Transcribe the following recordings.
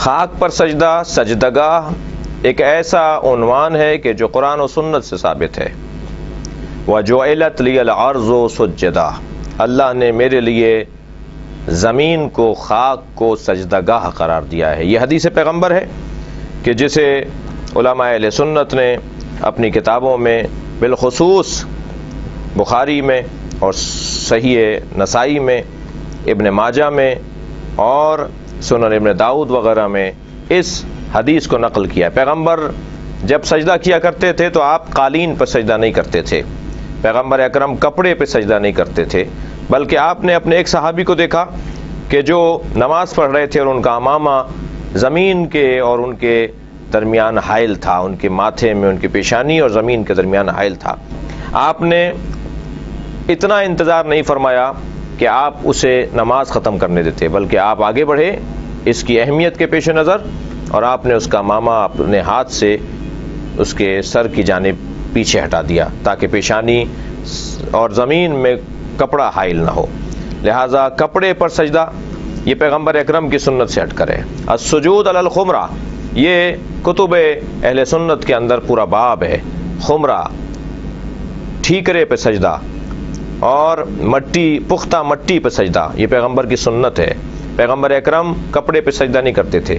خاک پر سجدہ، سجدگاہ ایک ایسا عنوان ہے کہ جو قرآن و سنت سے ثابت ہے۔ وَجُعِلَتْ لِيَ الْأَرْضُ سُجَّدًا، اللہ نے میرے لیے زمین کو، خاک کو سجدگاہ قرار دیا ہے۔ یہ حدیث پیغمبر ہے کہ جسے علماء اہل سنت نے اپنی کتابوں میں، بالخصوص بخاری میں اور صحیح نسائی میں، ابن ماجہ میں اور سنن ابن داؤد وغیرہ میں اس حدیث کو نقل کیا۔ پیغمبر جب سجدہ کیا کرتے تھے تو آپ قالین پر سجدہ نہیں کرتے تھے، پیغمبر اکرم کپڑے پہ سجدہ نہیں کرتے تھے، بلکہ آپ نے اپنے ایک صحابی کو دیکھا کہ جو نماز پڑھ رہے تھے اور ان کا امامہ زمین کے اور ان کے درمیان حائل تھا، ان کے ماتھے میں، ان کی پیشانی اور زمین کے درمیان حائل تھا۔ آپ نے اتنا انتظار نہیں فرمایا کہ آپ اسے نماز ختم کرنے دیتے، بلکہ آپ آگے بڑھے اس کی اہمیت کے پیش نظر، اور آپ نے اس کا امامہ اپنے ہاتھ سے اس کے سر کی جانب پیچھے ہٹا دیا تاکہ پیشانی اور زمین میں کپڑا حائل نہ ہو۔ لہٰذا کپڑے پر سجدہ یہ پیغمبر اکرم کی سنت سے ہٹ کر ہے۔ السجود علی الخمرہ، یہ کتب اہل سنت کے اندر پورا باب ہے۔ خمرہ، ٹھیکرے پہ سجدہ اور مٹی، پختہ مٹی پہ سجدہ، یہ پیغمبر کی سنت ہے۔ پیغمبر اکرم کپڑے پہ سجدہ نہیں کرتے تھے۔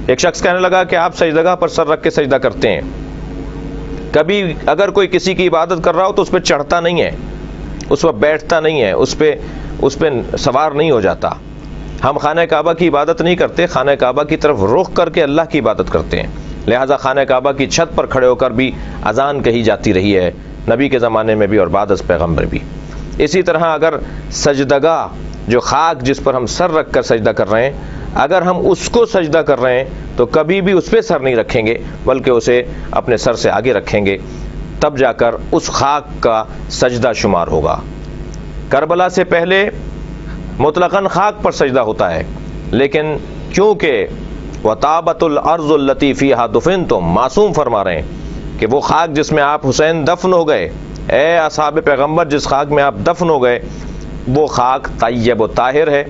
ایک شخص کہنے لگا کہ آپ سجدگاہ پر سر رکھ کے سجدہ کرتے ہیں، کبھی اگر کوئی کسی کی عبادت کر رہا ہو تو اس پہ چڑھتا نہیں ہے، اس پر بیٹھتا نہیں ہے، اس پہ سوار نہیں ہو جاتا۔ ہم خانہ کعبہ کی عبادت نہیں کرتے، خانہ کعبہ کی طرف رخ کر کے اللہ کی عبادت کرتے ہیں، لہٰذا خانہ کعبہ کی چھت پر کھڑے ہو کر بھی اذان کہی جاتی رہی ہے، نبی کے زمانے میں بھی اور بعد از پیغمبر بھی۔ اسی طرح اگر سجدگاہ، جو خاک جس پر ہم سر رکھ کر سجدہ کر رہے ہیں، اگر ہم اس کو سجدہ کر رہے ہیں تو کبھی بھی اس پہ سر نہیں رکھیں گے، بلکہ اسے اپنے سر سے آگے رکھیں گے، تب جا کر اس خاک کا سجدہ شمار ہوگا۔ کربلا سے پہلے مطلقاً خاک پر سجدہ ہوتا ہے، لیکن کیونکہ وَطَابَتُ الْأَرْضُ الَّتِي فِيهَا دُفِنْتُمْ، معصوم فرما رہے ہیں کہ وہ خاک جس میں آپ حسین دفن ہو گئے، اے اصحاب پیغمبر جس خاک میں آپ دفن ہو گئے، وہ خاک طیب و طاہر ہے،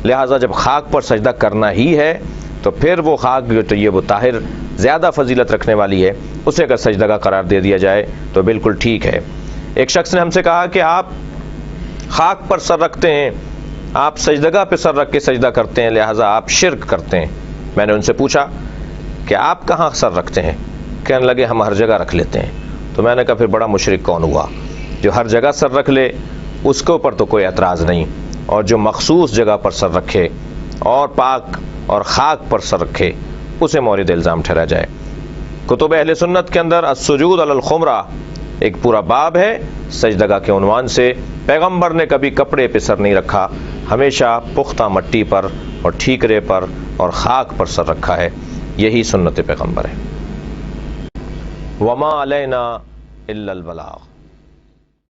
لہٰذا جب خاک پر سجدہ کرنا ہی ہے تو پھر وہ خاک جو طیب و طاہر زیادہ فضیلت رکھنے والی ہے، اسے اگر سجدگاہ قرار دے دیا جائے تو بالکل ٹھیک ہے۔ ایک شخص نے ہم سے کہا کہ آپ خاک پر سر رکھتے ہیں، آپ سجدگاہ پہ سر رکھ کے سجدہ کرتے ہیں، لہٰذا آپ شرک کرتے ہیں۔ میں نے ان سے پوچھا کہ آپ کہاں سر رکھتے ہیں؟ کہنے لگے ہم ہر جگہ رکھ لیتے ہیں۔ تو میں نے کہا پھر بڑا مشرک کون ہوا؟ جو ہر جگہ سر رکھ لے اس کے اوپر تو کوئی اعتراض نہیں، اور جو مخصوص جگہ پر سر رکھے اور پاک اور خاک پر سر رکھے اسے مورد الزام ٹھہرا جائے۔ کتب اہل سنت کے اندر السجود علی الخمرہ ایک پورا باب ہے سجدگاہ کے عنوان سے۔ پیغمبر نے کبھی کپڑے پہ سر نہیں رکھا، ہمیشہ پختہ مٹی پر اور ٹھیکرے پر اور خاک پر سر رکھا ہے، یہی سنت پیغمبر ہے۔ وما علینا الا البلاغ۔